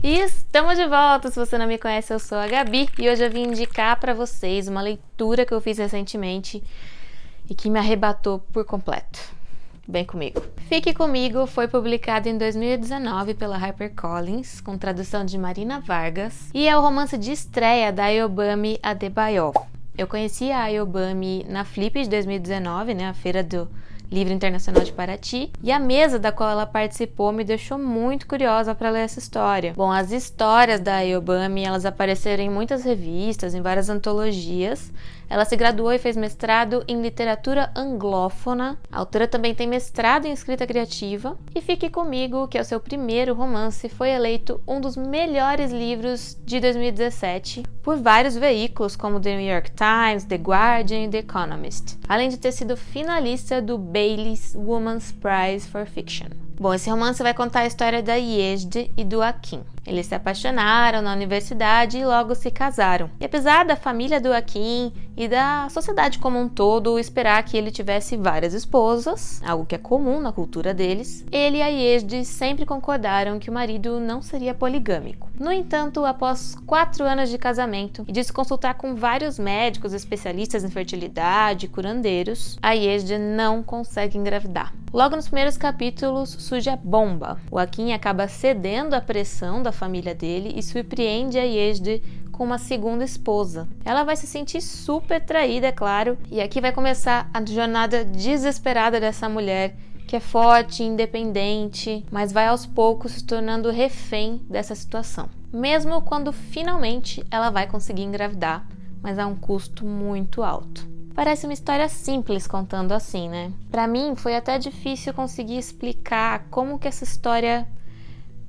E estamos de volta! Se você não me conhece, eu sou a Gabi e hoje eu vim indicar para vocês uma leitura que eu fiz recentemente e que me arrebatou por completo. Vem comigo. Fique Comigo foi publicado em 2019 pela HarperCollins, com tradução de Marina Vargas, e é o romance de estreia da Ayobami Adebayo. Eu conheci a Ayobami na Flip de 2019, a Feira do Livro Internacional de Paraty, e a mesa da qual ela participou me deixou muito curiosa para ler essa história. Bom, as histórias da Ayobami, elas apareceram em muitas revistas, em várias antologias. Ela se graduou e fez mestrado em literatura anglófona. A autora também tem mestrado em escrita criativa. E Fique Comigo, que é o seu primeiro romance, foi eleito um dos melhores livros de 2017 por vários veículos, como The New York Times, The Guardian e The Economist, além de ter sido finalista do Bailey's Women's Prize for Fiction. Bom, esse romance vai contar a história da Yezde e do Akin. Eles se apaixonaram na universidade e logo se casaram. E apesar da família do Akin e da sociedade como um todo esperar que ele tivesse várias esposas, algo que é comum na cultura deles, ele e a Yezde sempre concordaram que o marido não seria poligâmico. No entanto, após 4 anos de casamento e de se consultar com vários médicos especialistas em fertilidade e curandeiros, a Yezde não consegue engravidar. Logo nos primeiros capítulos surge a bomba. O Akin acaba cedendo à pressão da família dele e surpreende a Yezde com uma segunda esposa. Ela vai se sentir super traída, é claro, e aqui vai começar a jornada desesperada dessa mulher, que é forte, independente, mas vai aos poucos se tornando refém dessa situação. Mesmo quando finalmente ela vai conseguir engravidar, mas a um custo muito alto. Parece uma história simples contando assim, né? Pra mim foi até difícil conseguir explicar como que essa história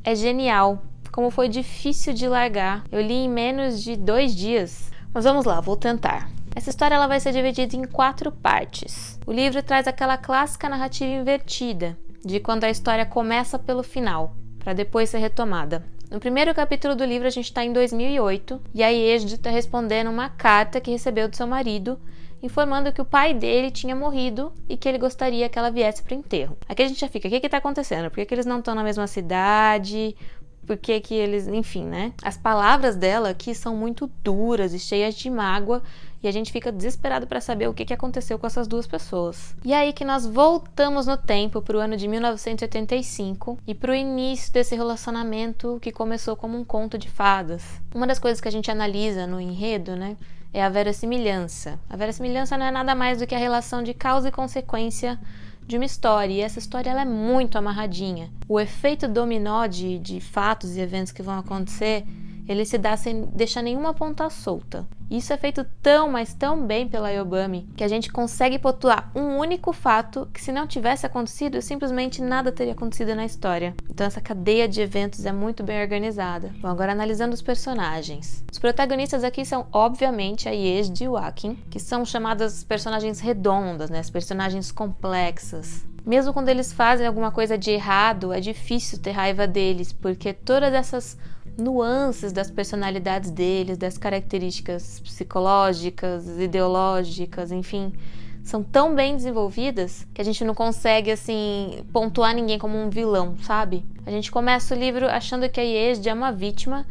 é genial, como foi difícil de largar. Eu li em menos de 2 dias, mas vamos lá, vou tentar. Essa história ela vai ser dividida em 4 partes. O livro traz aquela clássica narrativa invertida, de quando a história começa pelo final, para depois ser retomada. No primeiro capítulo do livro a gente está em 2008 e a Yezde está respondendo uma carta que recebeu do seu marido, informando que o pai dele tinha morrido e que ele gostaria que ela viesse para o enterro. Aqui a gente já fica, o que está acontecendo? Por que eles não estão na mesma cidade? Por que eles... Enfim, né? As palavras dela aqui são muito duras e cheias de mágoa e a gente fica desesperado para saber o que aconteceu com essas 2 pessoas. E aí que nós voltamos no tempo para o ano de 1985 e para o início desse relacionamento que começou como um conto de fadas. Uma das coisas que a gente analisa no enredo, é a verossimilhança. A verossimilhança não é nada mais do que a relação de causa e consequência de uma história, e essa história ela é muito amarradinha. O efeito dominó de fatos e eventos que vão acontecer, ele se dá sem deixar nenhuma ponta solta. Isso é feito tão, mas tão bem pela Ayobami, que a gente consegue pontuar um único fato que, se não tivesse acontecido, simplesmente nada teria acontecido na história. Então essa cadeia de eventos é muito bem organizada. Bom, agora analisando os personagens. Os protagonistas aqui são, obviamente, a Yezde e o Akin, que são chamadas personagens redondas, as personagens complexas. Mesmo quando eles fazem alguma coisa de errado, é difícil ter raiva deles, porque todas essas nuances das personalidades deles, das características psicológicas, ideológicas, enfim, são tão bem desenvolvidas que a gente não consegue, pontuar ninguém como um vilão, sabe? A gente começa o livro achando que a Yezde é uma vítima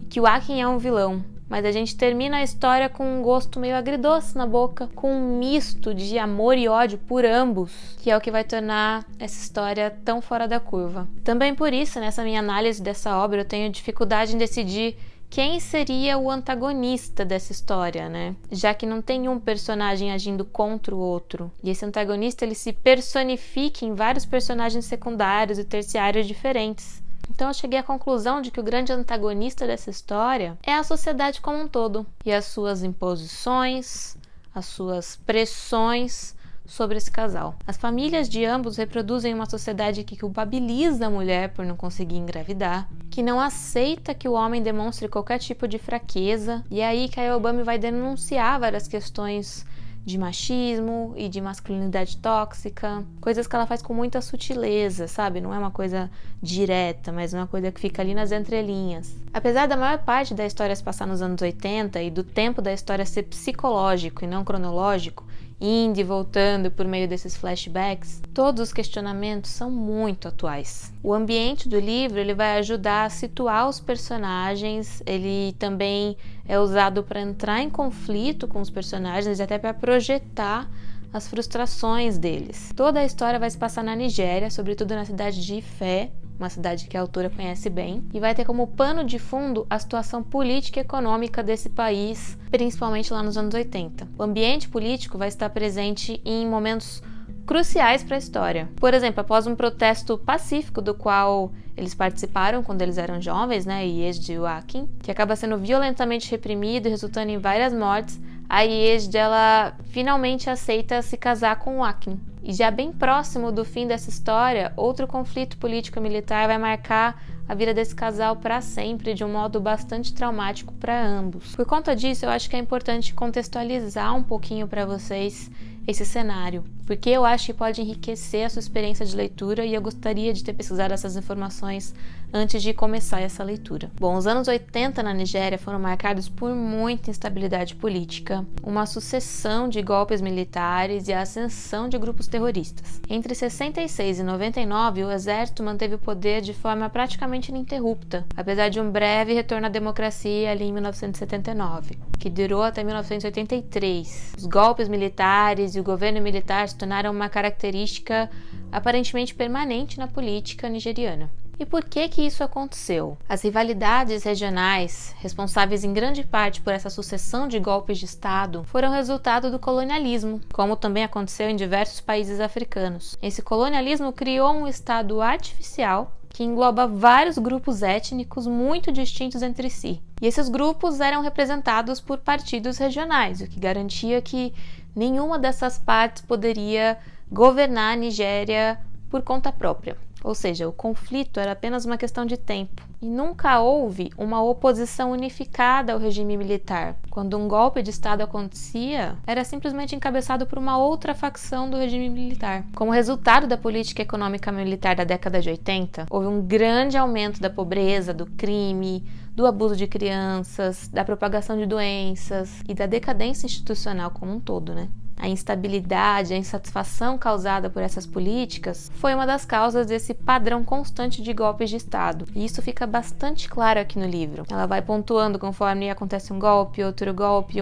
e que o Akin é um vilão, mas a gente termina a história com um gosto meio agridoce na boca, com um misto de amor e ódio por ambos, que é o que vai tornar essa história tão fora da curva. Também por isso, nessa minha análise dessa obra, eu tenho dificuldade em decidir quem seria o antagonista dessa história, Já que não tem um personagem agindo contra o outro. E esse antagonista, ele se personifica em vários personagens secundários e terciários diferentes. Então eu cheguei à conclusão de que o grande antagonista dessa história é a sociedade como um todo e as suas imposições, as suas pressões sobre esse casal. As famílias de ambos reproduzem uma sociedade que culpabiliza a mulher por não conseguir engravidar, que não aceita que o homem demonstre qualquer tipo de fraqueza, e é aí que a Ayobami vai denunciar várias questões de machismo e de masculinidade tóxica, coisas que ela faz com muita sutileza, sabe? Não é uma coisa direta, mas uma coisa que fica ali nas entrelinhas. Apesar da maior parte da história se passar nos anos 80 e do tempo da história ser psicológico e não cronológico, indo e voltando por meio desses flashbacks, todos os questionamentos são muito atuais. O ambiente do livro ele vai ajudar a situar os personagens, ele também é usado para entrar em conflito com os personagens e até para projetar as frustrações deles. Toda a história vai se passar na Nigéria, sobretudo na cidade de Ifé, uma cidade que a autora conhece bem, e vai ter como pano de fundo a situação política e econômica desse país, principalmente lá nos anos 80. O ambiente político vai estar presente em momentos cruciais para a história. Por exemplo, após um protesto pacífico do qual eles participaram quando eles eram jovens, Yezd e o Akin, que acaba sendo violentamente reprimido e resultando em várias mortes, a Yezd ela finalmente aceita se casar com o Akin. E já bem próximo do fim dessa história, outro conflito político-militar vai marcar a vida desse casal para sempre, de um modo bastante traumático para ambos. Por conta disso, eu acho que é importante contextualizar um pouquinho para vocês esse cenário, porque eu acho que pode enriquecer a sua experiência de leitura e eu gostaria de ter pesquisado essas informações antes de começar essa leitura. Bom, os anos 80 na Nigéria foram marcados por muita instabilidade política, uma sucessão de golpes militares e a ascensão de grupos terroristas. Entre 66 e 99, o exército manteve o poder de forma praticamente ininterrupta, apesar de um breve retorno à democracia ali em 1979, que durou até 1983. Os golpes militares e o governo militar se tornaram uma característica aparentemente permanente na política nigeriana. E por que isso aconteceu? As rivalidades regionais, responsáveis em grande parte por essa sucessão de golpes de Estado, foram resultado do colonialismo, como também aconteceu em diversos países africanos. Esse colonialismo criou um Estado artificial que engloba vários grupos étnicos muito distintos entre si. E esses grupos eram representados por partidos regionais, o que garantia que nenhuma dessas partes poderia governar a Nigéria por conta própria. Ou seja, o conflito era apenas uma questão de tempo. E nunca houve uma oposição unificada ao regime militar. Quando um golpe de Estado acontecia, era simplesmente encabeçado por uma outra facção do regime militar. Como resultado da política econômica militar da década de 80, houve um grande aumento da pobreza, do crime, do abuso de crianças, da propagação de doenças e da decadência institucional como um todo, A instabilidade, a insatisfação causada por essas políticas foi uma das causas desse padrão constante de golpes de Estado. E isso fica bastante claro aqui no livro. Ela vai pontuando conforme acontece um golpe,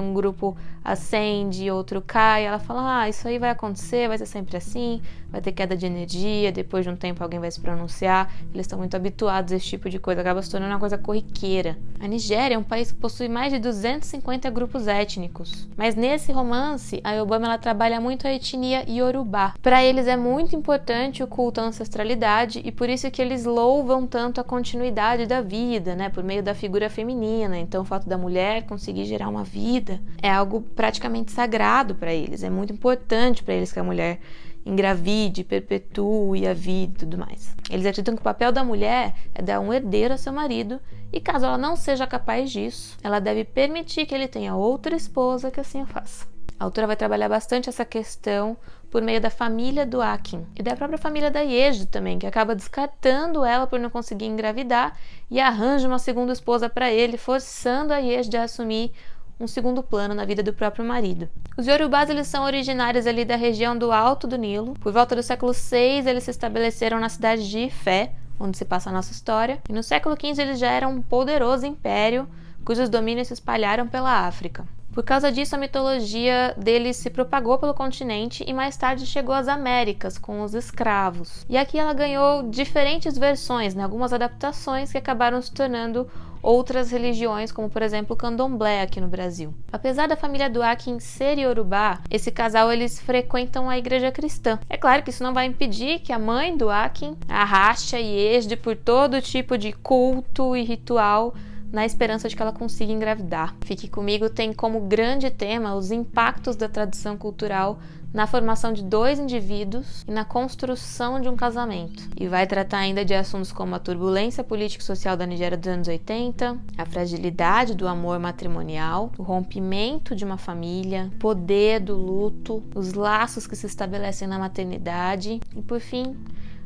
um grupo acende, outro cai. Ela fala, isso aí vai acontecer, vai ser sempre assim, vai ter queda de energia, depois de um tempo alguém vai se pronunciar. Eles estão muito habituados a esse tipo de coisa, acaba se tornando uma coisa corriqueira. A Nigéria é um país que possui mais de 250 grupos étnicos. Mas nesse romance, a Obama ela trabalha muito a etnia Yorubá. Para eles é muito importante o culto à ancestralidade e por isso que eles louvam tanto a continuidade da vida, por meio da figura feminina. Então o fato da mulher conseguir gerar uma vida é algo praticamente sagrado para eles. É muito importante para eles que a mulher engravide, perpetue a vida e tudo mais. Eles acreditam que o papel da mulher é dar um herdeiro a seu marido e caso ela não seja capaz disso, ela deve permitir que ele tenha outra esposa que assim o faça. A autora vai trabalhar bastante essa questão por meio da família do Akin e da própria família da Yezd também, que acaba descartando ela por não conseguir engravidar e arranja uma segunda esposa para ele, forçando a Yezd a assumir um segundo plano na vida do próprio marido. Os Yorubás eles são originários ali da região do Alto do Nilo. Por volta do século VI, eles se estabeleceram na cidade de Ifé, onde se passa a nossa história. E no século XV eles já eram um poderoso império, cujos domínios se espalharam pela África. Por causa disso, a mitologia deles se propagou pelo continente e mais tarde chegou às Américas, com os escravos. E aqui ela ganhou diferentes versões, algumas adaptações que acabaram se tornando outras religiões, como por exemplo o candomblé aqui no Brasil. Apesar da família do Akin ser Yorubá, esse casal eles frequentam a igreja cristã. É claro que isso não vai impedir que a mãe do Akin arraste a Yezd por todo tipo de culto e ritual, na esperança de que ela consiga engravidar. Fique Comigo tem como grande tema os impactos da tradição cultural na formação de dois indivíduos e na construção de um casamento. E vai tratar ainda de assuntos como a turbulência política e social da Nigéria dos anos 80, a fragilidade do amor matrimonial, o rompimento de uma família, o poder do luto, os laços que se estabelecem na maternidade e, por fim,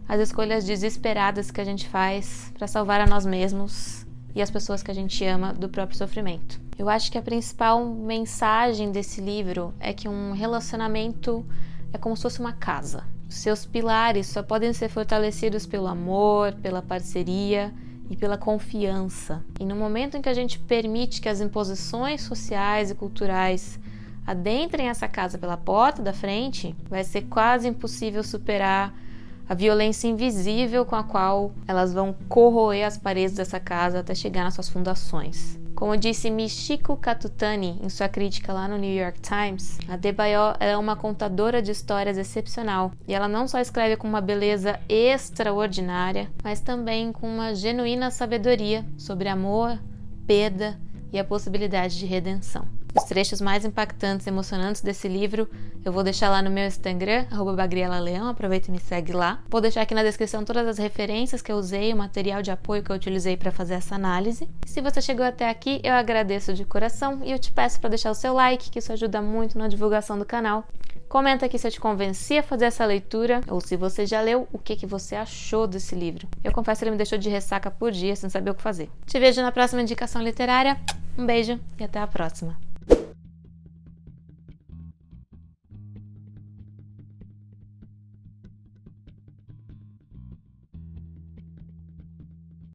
as escolhas desesperadas que a gente faz para salvar a nós mesmos e as pessoas que a gente ama do próprio sofrimento. Eu acho que a principal mensagem desse livro é que um relacionamento é como se fosse uma casa. Os seus pilares só podem ser fortalecidos pelo amor, pela parceria e pela confiança. E no momento em que a gente permite que as imposições sociais e culturais adentrem essa casa pela porta da frente, vai ser quase impossível superar a violência invisível com a qual elas vão corroer as paredes dessa casa até chegar nas suas fundações. Como disse Michiko Katutani em sua crítica lá no New York Times, a Adebayo é uma contadora de histórias excepcional e ela não só escreve com uma beleza extraordinária, mas também com uma genuína sabedoria sobre amor, perda e a possibilidade de redenção. Os trechos mais impactantes e emocionantes desse livro eu vou deixar lá no meu Instagram, @bagrielaleão, aproveita e me segue lá. Vou deixar aqui na descrição todas as referências que eu usei, o material de apoio que eu utilizei para fazer essa análise. E se você chegou até aqui, eu agradeço de coração e eu te peço para deixar o seu like, que isso ajuda muito na divulgação do canal. Comenta aqui se eu te convenci a fazer essa leitura, ou se você já leu, o que você achou desse livro. Eu confesso que ele me deixou de ressaca por dia, sem saber o que fazer. Te vejo na próxima indicação literária. Um beijo e até a próxima.